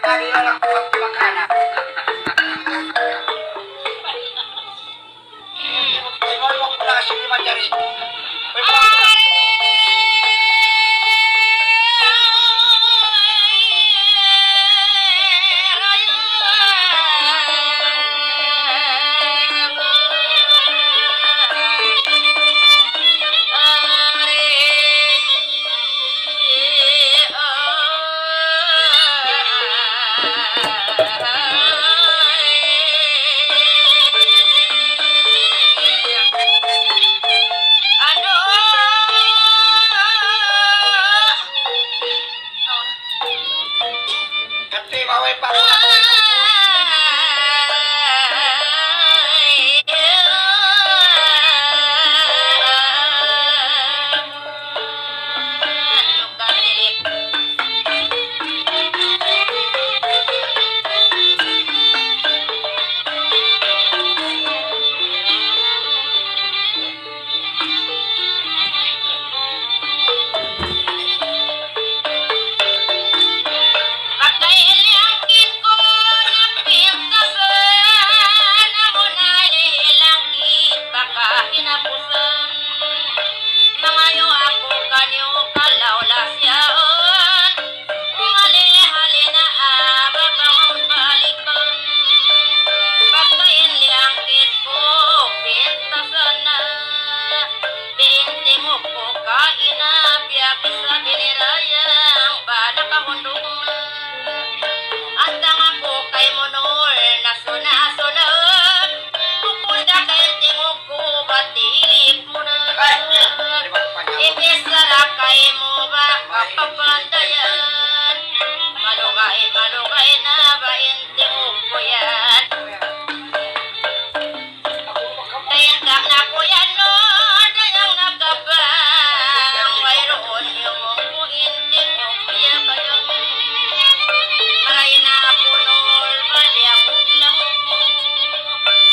Lagi na lang pagkana. May malwak pala kasi ni Manjari. May malwak pala. Kati maway pa. Malugay na ba inting ko yan? Dayandak na ko yan no, dayang nagkabang. Mayroon yung mo inting ko kaya kayo. Maray na punol, bali ako lang mo.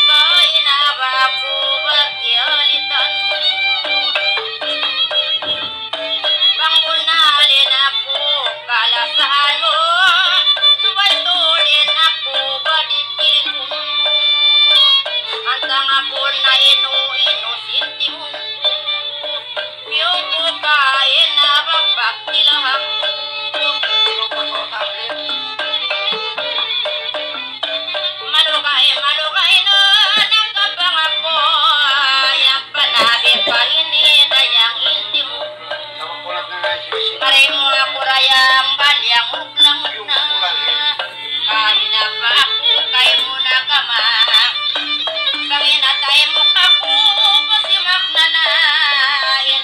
Kaya na ba ako bagyalitan? Bangunalin ako, kalasahan mo. Suway-tulin ako, badipilin mo. Antang ako na ino-inosinti mo. Yung bukain na babak nila ako. Malugay na nagkabang ako. Yang panabi pa hinidayang hindi mo. Paray mo ako rayang balyang uklang na. Kain na pa ako kay mo nagama. Panginatay mo ako pasimak na na.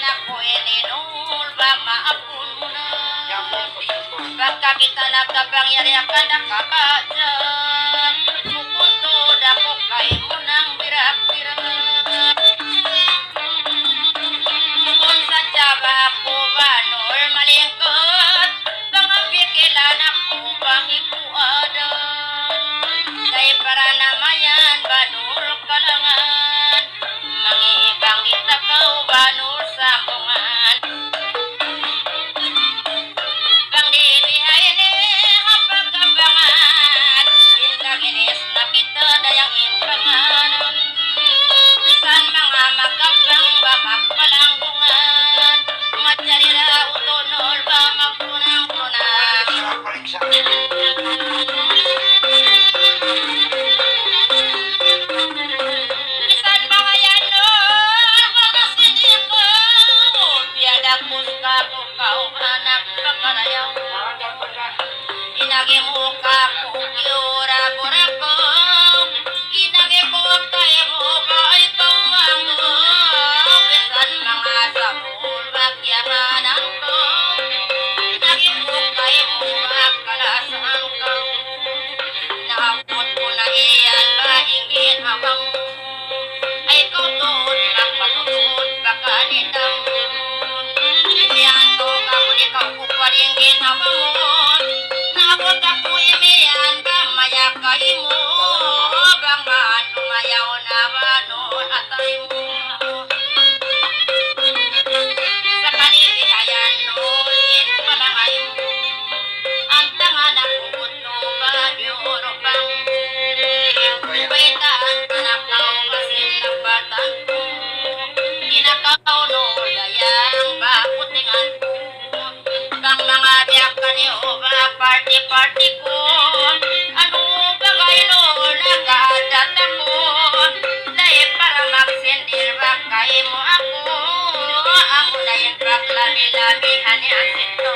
Ako ininul ba maapun mo na. Pagka kita nagkapangyarihan ka nakakadyan. Mukundod ako kay mo nang birak-birak. Kung sadya ba ako ba normalingkot. Pangapikilan ako bang ikuadan. Kay para namayan banul kalangan. Mangiibang ditakaw banul sambungan. Bang dibihay ni hapag-abangan. Indaginis na kita dayang impangan. Bisan mga magkabang bamak palanggungan. Macarira utunol ba magpunang-punang. Bisan mga yanon, mga sinikaw. Biyadak muska ko anak pagkarayaw. Inagi mo ka ko kiura-kura ko. Inagi ko kaya mo ba ikaw mango. Bisan mga sabol bagyahanan ko. Inagi mo kaya mo makalasang ko. Naapot ko na iyan ba ingin habang ay ikaw doon lang patutod baka nitang. Iyan to ako di ka kuparingin habang mo. Naabot ako imiyan ba maya kayo mo. Bang maan lumayaw na ba noon atay mo. Sa kanibihayan noon in palangay mo. Ang tangan ako to ba party-party ko. Ano ba kayo nagadat ako? Dahil para magsindir ba kayo mo ako? Ako na yung paglabi-labihan ni Asito.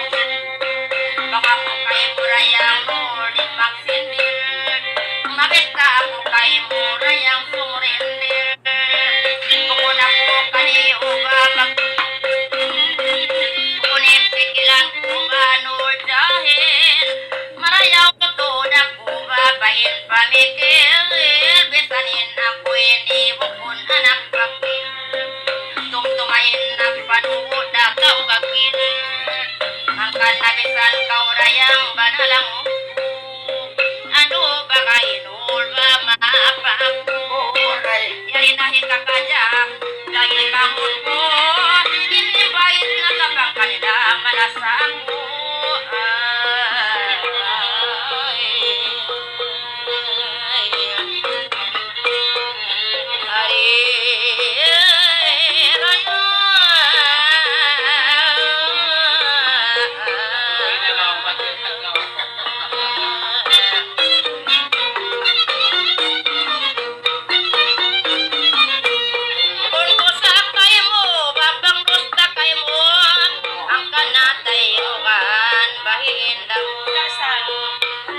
Baka ko kayo murayang nulit magsindir. Mabesta ako kayo murayang sumurindir. Kung ako kayo ba kunin pigilan ko ano dahil marayaw ko to na ko babayin pamikil. Besanin ako iniwakon anak bakil. Tumtumayin nagpanuod na kau bakil. Ang kanabisan kau rayang banalang mo. Ano ba kainul ba maapako? Yari nahin kakajak dahil bangon ko. Inibait na kapang kanila malasang mo.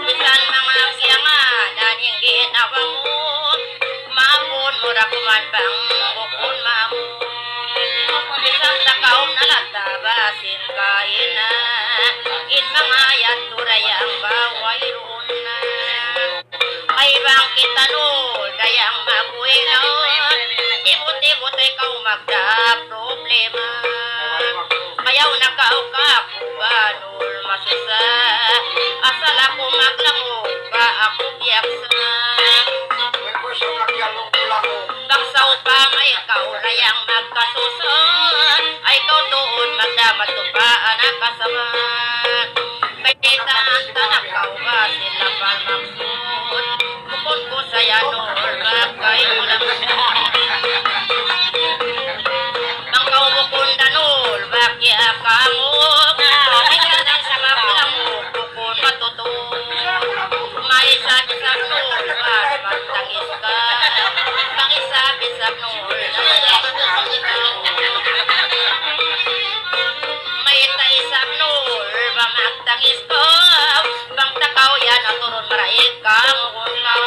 Bisan mga siyanga daning ginawa mo, maapon mo ra kumarbang bukon maamo. Bisan takaw nalata basin kain na, in mga yaturayang baway roon na. Ay bang kita no, dayang mabuhay na, ibot-ibot ikaw magda problema. Ayaw na ka kubanol masusa, asal ako maglango ba ako biyaksa. Bangsaw pa may kaurayang magkasusa, ay ikaw doon magdamat pa anak kasama. Kaitan tanakaw ba sila palmaksud, kupon ko sa yanor bagay ulang bangkaw bukon danol bakya kamog. Minsan sa maplamog bukon matutog. May sabi-sab nol matangis ka. Pangisabi-sab nol may taisab nol magtangis ko. Bang takaw yan naturon maraig kang unlaw.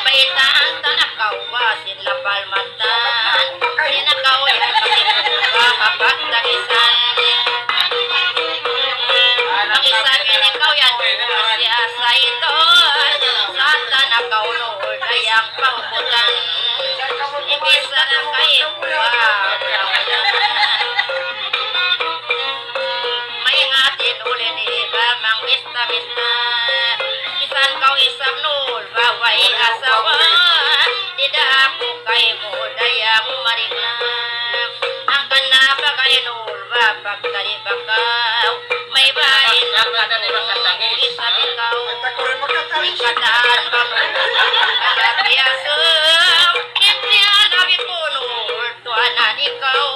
May taan tanakaw basin lapal matan. Sinakaw yan makikita kapag tangisan. Pangisabi ikaw yan siya sa ito. Sa tanakaw nol dayang pangkutan. Ibisa na kayo may ngatin uli ni iba mang bista-bista. Isan kau isam nul baway asawa. Tidak aku kay mo dayang marina. Ang kanapa kay nul babag dari bakaw. May bain ang katulong isam ikaw. Ikataan ba mo kalabiyasa. Hindi alawi ko nul tuanan ikaw.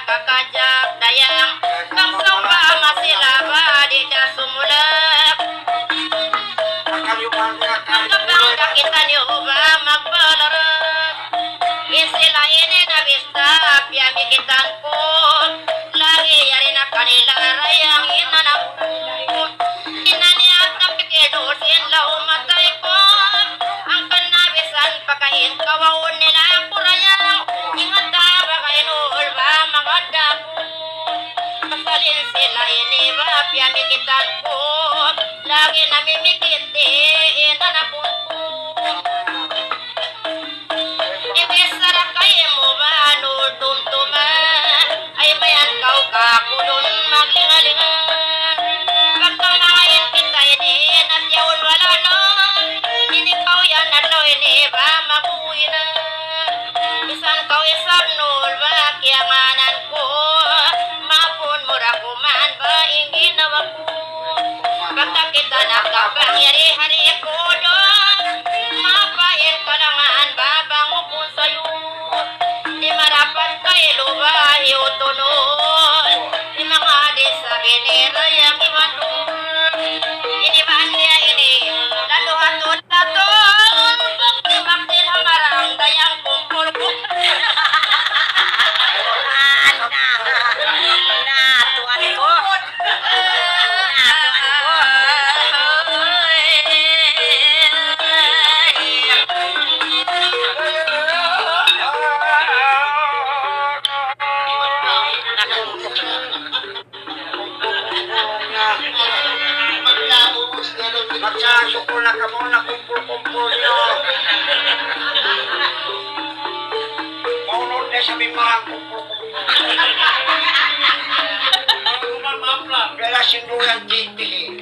Kakajak dayang bangsa pa masilaba di da sumulak. Kapang kita niyo ba magbalarap. Isilain na bista piyamikitan ko. Lagi yari na kanila rayang inanap ko. Inaniat na pikinusin lau matay ko. Apya mikitan ko, lagi namimikiti, inanapon ko. Ibisarap kayo mo ba, anul tumtuma, ay bayan kau kakulon maglingalingan. Pagkang nangayin kita ini, nandiyaon wala na, hindi kau yan nalo ini ba mabuhay na. Isan kau isang nul ba kiyanganan ko, mapun mura ko man ba ingin na ko. Pagka kita nagkapangyari hari ko doon, mapahin ka naman babang upon sa'yo. Di marapat kayo ba iutunon, di mga di sa binira yung imanun. Iniban niya ini, laluhatod na doon, pag tumaktil hamarang dayang kumpul ko. Natuan ko. Magsasukol na ka muna kumpul-kumpul nyo. Maunod na sa bimang kumpul-kumpul. Kaya sinduyan titi.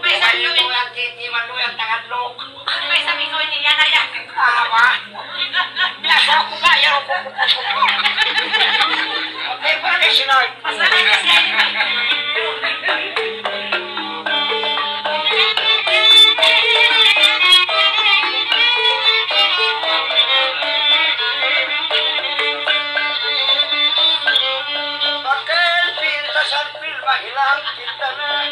Sinduyan titi, manuyan tangadlok. May sabi ko niya na yan. Ama. Biasa ako ba? Yan ako kumpul-kumpul. Okay, paano sinod? Masabi na siya. Hilang kita na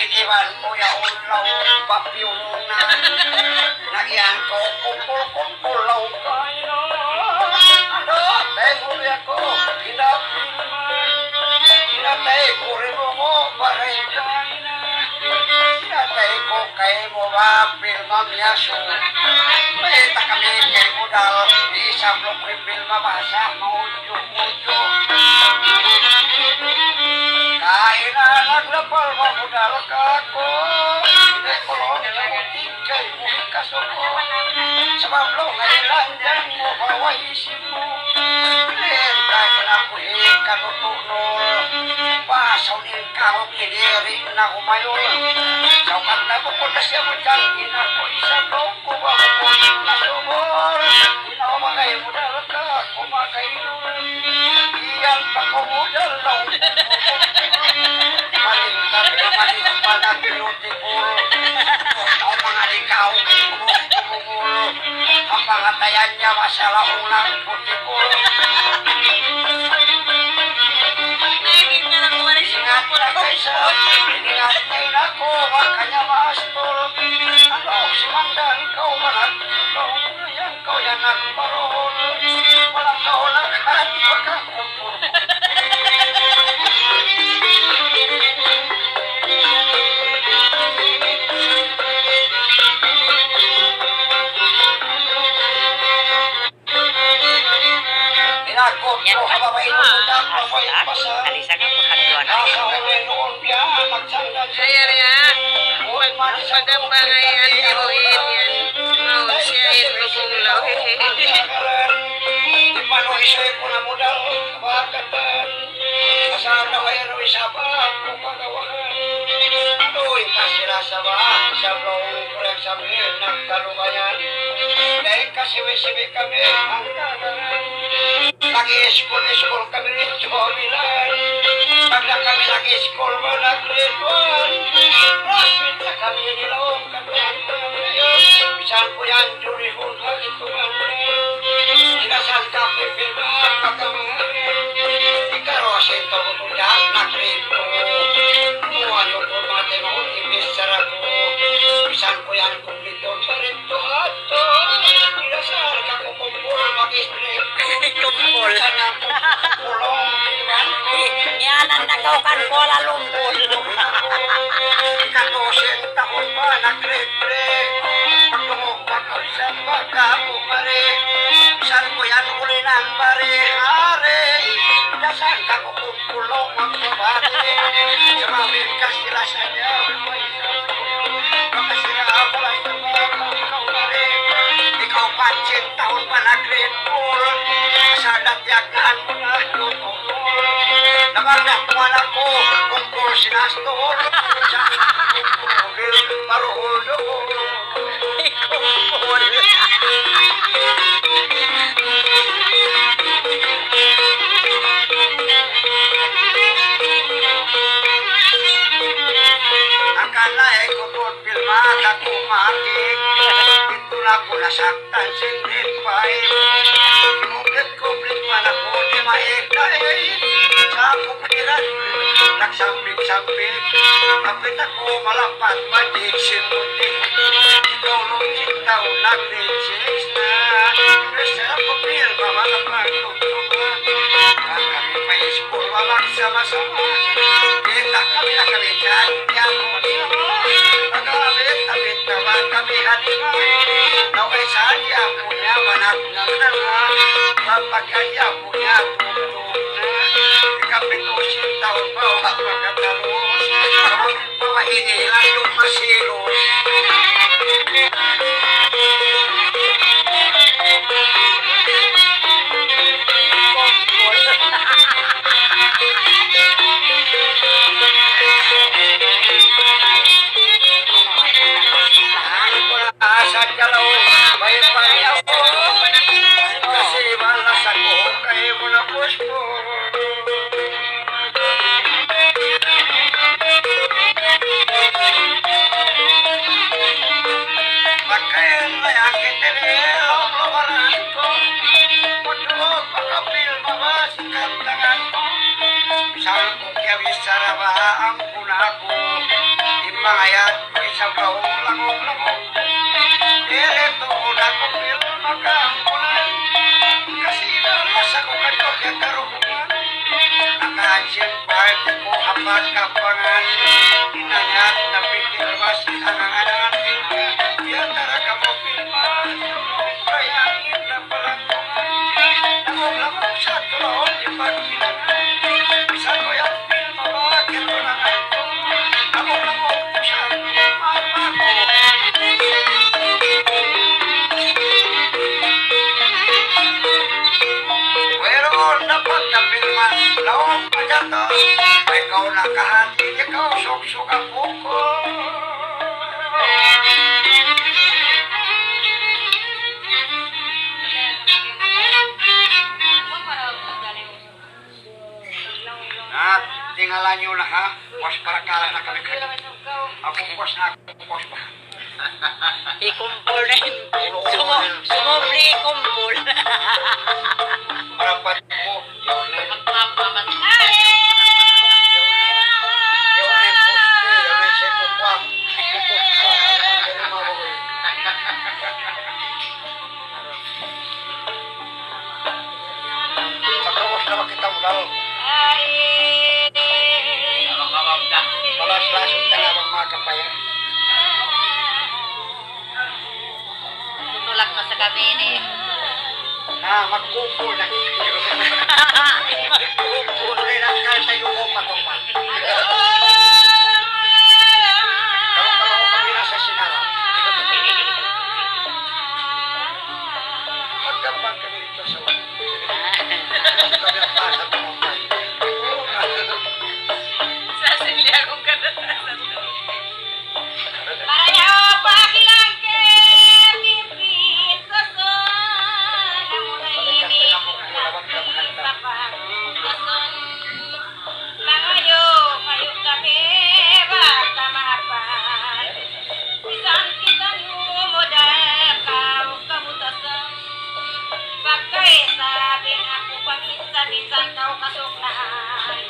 iniwan mo yaon law papiyong na nagyan ko kumpul-kumpul law kayo ano tayo ako hinatay ko rin mo paray kayo hinatay ko kayo mo ba pilmang yaso may takami kayo mo dal isang lukri pilma basa maudyo-udyo kahit na naglapal mamudal ka ko hindi ko lang namutin kay muli kasoko sa bablo ngayon lang dyan mo hawaisip mo hindi kahit na kuhin kanutunol pasaw din kahong iniri na kumayon sa kanda mo ko na siya mo dyan inako isang loob ko ba ko na sumor inawamagay mudal ka kumakayon iyan pa ko mudal lang maling pala beautiful o mga likaw ang pangatayan niya masalaong lang beautiful ingat na kaysa ingat kayo na ko makanya maastol ano si Mandan kau malag kau yan nagparol walang kaulakan pagkakumpul Yan pa. Alisa ka po hatuan. Kaya niya, pagamba ngayon, tiruin yan. Mau siya itugulaw. Ipano isoy ko na modal, kabakatan. Asal na kayo isabak, kung kagawakan. Adoy, kasira sa ba, sa blong kurang sabihin, nagkalubayan. Dahil kasiwi-siwi kami, ang gagaran. Nag-i-school kami rito, Milan. Pagla kami nag-i-school mo, nag-grade 1. Rasmit na kami nilaong katuhan. Bisan po yan, jury hall, lagi tumanan. Inasal ka, pipirma, pagkamahan. Ikaro, sento ko to dyan, nag-grade 2. Kumuhan yung formate mo, ibisara ko. Bisan po yan, kumpliton pa rin to ato. Inasal ka ko kumpul, mag-strip ko. Tumpol. Sana po, kulong, iwan ko. Yan ang nagawkan ko lalumpol. Ikatosing taon ba nag-grade-break? Pagtungok ako sa pagkabumari. Saan ko yan uli ng bari-hari? Dasan ka sa niya, makasira pala ito mo, ikaw na rin. Ikaw pansin, taon pa na grade 4. Sa natyagaan mo na, lutol. Nakanakuan ako, kumpul sinastor. Sa kumpul, maruhulog. Ikumpul. Akala ay kumpul pilma, kakumakik. Ito na ko nasaktan, singlit pa Kumlit pa na ko, di maigay. Sa kupiran, nagsambik-sambik. Kapit ako malapat, madik simutik. Ikaw nung ikaw nag-grade 6 na. Kasi ako pilma, malapag tugtugan. Kami may school, magsama-sama. Kita kami na kami dyan, yan mo niyo. Nagabit-abit naman kami halima. Naway saan ako niya, manat ng naman. Papagkaya po niya, tutulog na. Ikapitusin taon pa, wak magkatalos. Kapag pa mainilan yung masilos. Sa kalaw, may payaw ko. Kasi malas ako, kayo mo na pusko. Pagkain na yakit ang lumaran ko. Pagkawag makapil, mabasikat tangan ko. Bisang ko kaya bisaraba ang puna ko. Imangayat ko isang kahong langong-langong. Eto na ko pil makampunan. Kasi nalas ako kato kaya karukungan. Nakansip party ko kapag kapangan. Inanyat na pikir basi anang-anangan pilma. Kaya taraga mo pilma. Kayangin na palangkungan. Namong-lamong sa tulon di pagkilangan. Bisa ko yung pilma bakit ko na nga ito. Namong-lamong sa mama ko. Meron na pagkapilman, lawang pagkata. Ikaw nakahati, ikaw suksok ang buko. At tingala nyo na ha, was para kala na kami kayo. Ako was na ako was pa. Ikumpul rin. Sumobli ikumpul. Para pa mo, yun na. Magpapamatay. Yun na poste, yun na siya kukwak. Pagkawas na makita mo lalo. Balas-lasot ka na bang mga kapayan. Tutulak mo sa kabini. Na, magkupol na. Magkupol rin ang tayo ko patupan. Kalau kami nasa sinara. Magkapag kami dito sa wala. Kami ang basa tumambay. Sasilya kong kada. Para niya pakilang ke pipit sa son. Namunahimik lang papagkason. Langayo, kayo kami baka mapan. Isang kita numodal kau kabutasan. Pagkay sabi nga ko paminsan-minsan kau kasuklaan.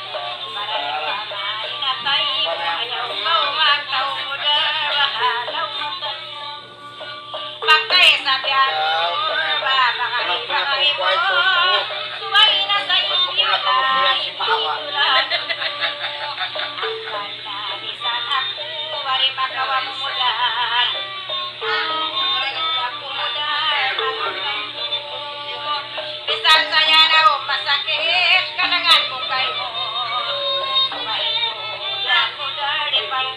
Para naman inatay mo ayaw kau magtaw mo bahalaw mo tayo. Pagkay sabi ako babakay mo. Suway na sa inyo dahil tulan. Ang kananisan ako wari magawa mo mudan. Ako mudan. Bisan saya na o masakit kanangan ko kayo. Suway mo lang mo dari pang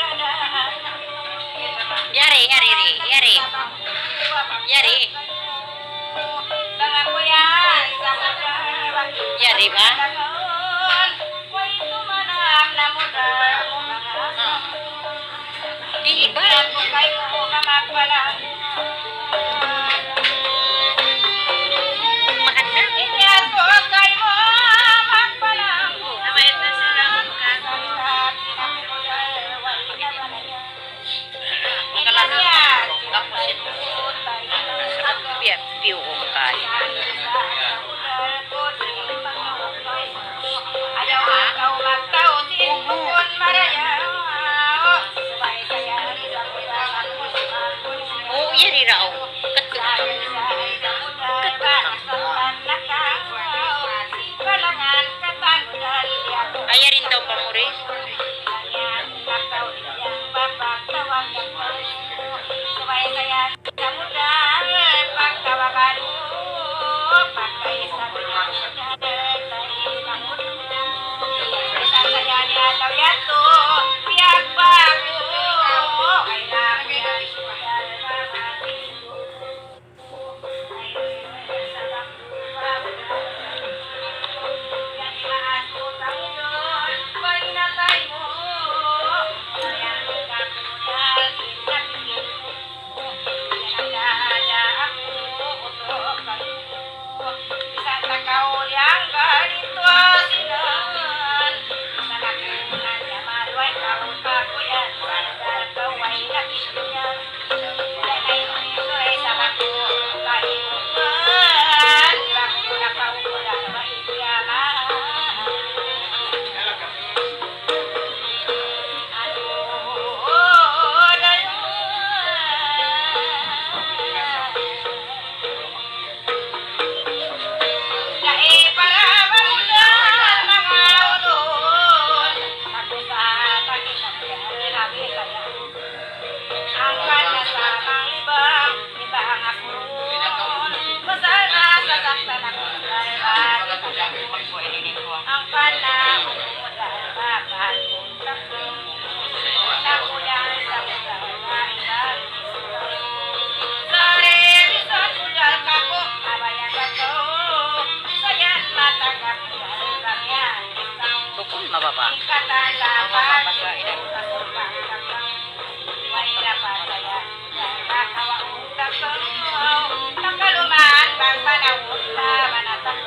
Yari, yari, yari, yari. Yari. Mga kuya, isang Yari ba? Ko'y tumanap na muna mo mga Di ba? Ako kayo mamagpalang Maanda. Ingat ko kayo mamagpalang Namayad na sila ang kaso. Piu kong kayo. Ayaw ikaw magkautin kung maraya Oo, yari raw. Kaya rin daw pa mo rin. Ang panahon mo dapat nakulang sa mga Sare, bisan budal kako, abayan bato, sayan matagap kami Tukol mababa. ikatan laban, kasurang kakang, mahirap pa saya, nakawa utang ko, nakalumaan bang panahon na manatang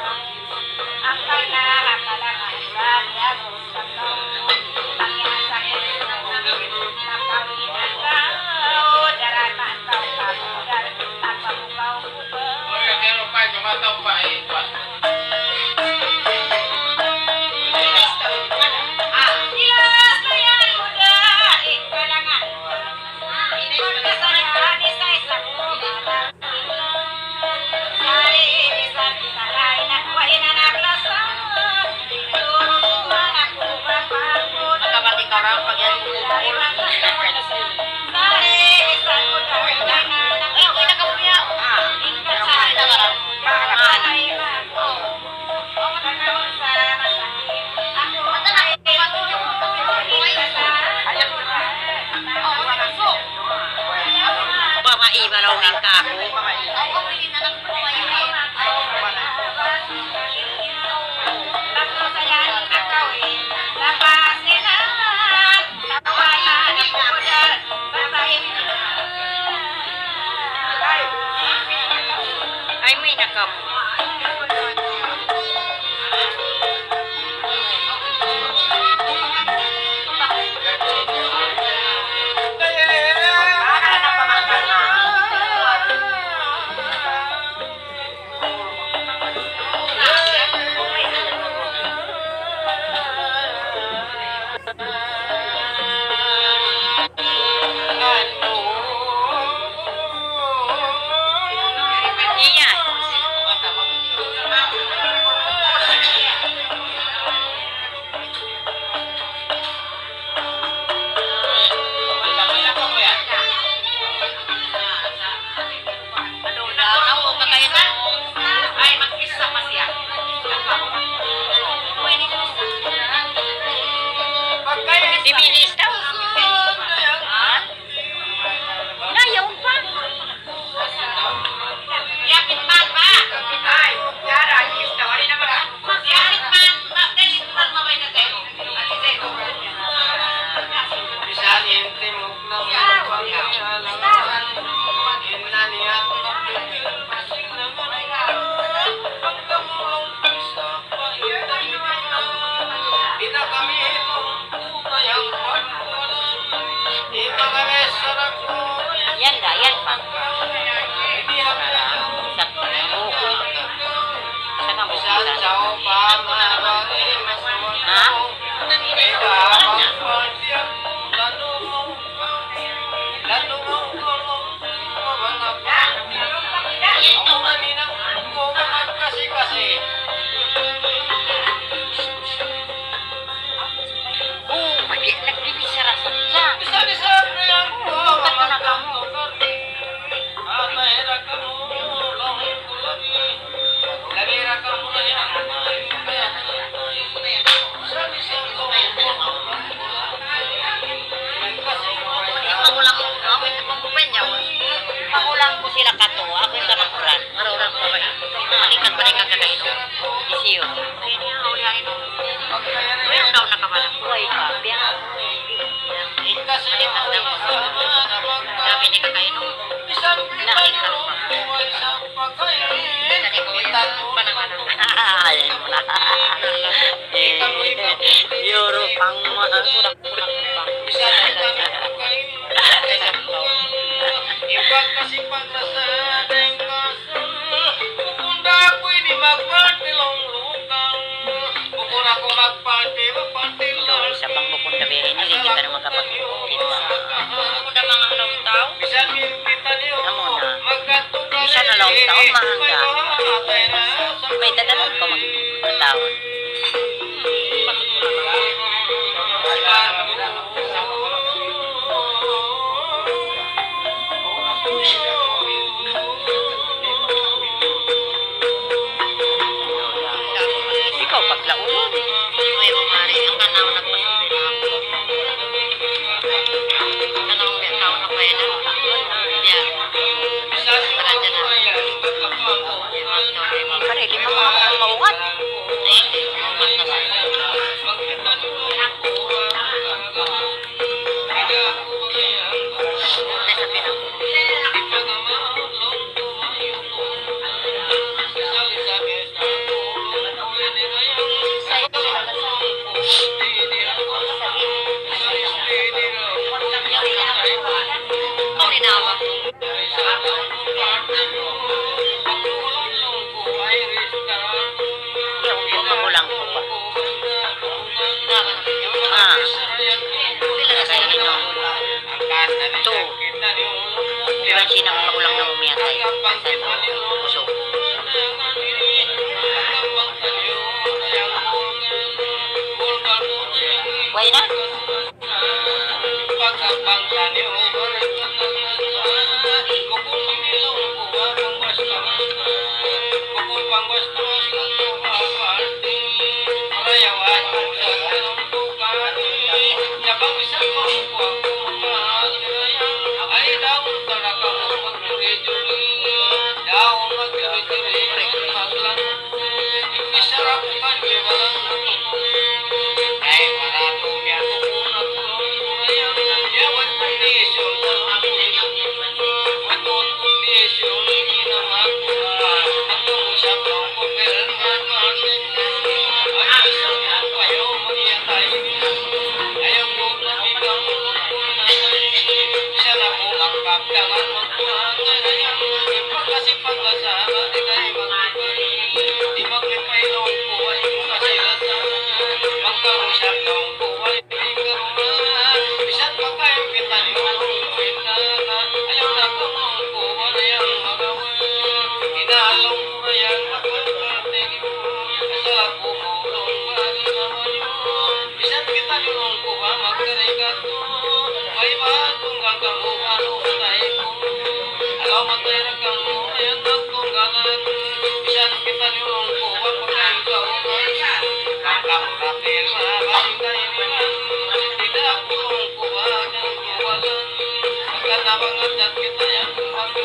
ang kanakalangan sa yabos kakao, pangyasan ko, nakawinan ka, daratan ka, kamudan, tapamukaw ko ba? Nilas na yan mo dahil kalangan Pagkasaya di sa isang lugar Sari bisan kinalay na kuwain na naglasan Turuan ako mapagod Magkabati ka raw pag yan. Sari bisan mo dahil kalangan Ay, okay na ka po yan. Pero mahal na ka raw. Maiba raw ng kako. Ay, may nakap. sila kato, ako yung tamang uran. Marurang pa ba? Malikan pa rin kagagainom. Isiyo. Ayun niya, ulihanin mo. Mayroon daw nakabala. Buhay ka, biya. Sabi ni kakainom. Nakita mo. Kani ko yan. Panangalan. Ayan mo na. Euro pang mga kurak-kurak pang. Ibang kasi pagkasadang kaso, pupunda ako'y di magpatilong lukang. Pupuna ko magpatilong. Isa pang bukong gabi, hindi kita na makapagkita. Ako na mga halong tao. Bisan kita niyo, Amo na. magkatugan. Isa na lang taon, mahangga. May dadalan ko magkataon. Ikaw paglaulon. Ay, umari. Ang kanaw nagpasunod na ako. Kanang tao na kaya na. Yan. Tara dyan na. Pare, lima mga mukhang maukat. Ay, umat na ba? Ay, sabi na. Ikaw ni Nawa. Yung magulang ko pa. Nawa na ninyo. Ah, Pila na sa inyo. ito. Diba sinang magulang na umiyatay? Busog. Buhay na? Kita yang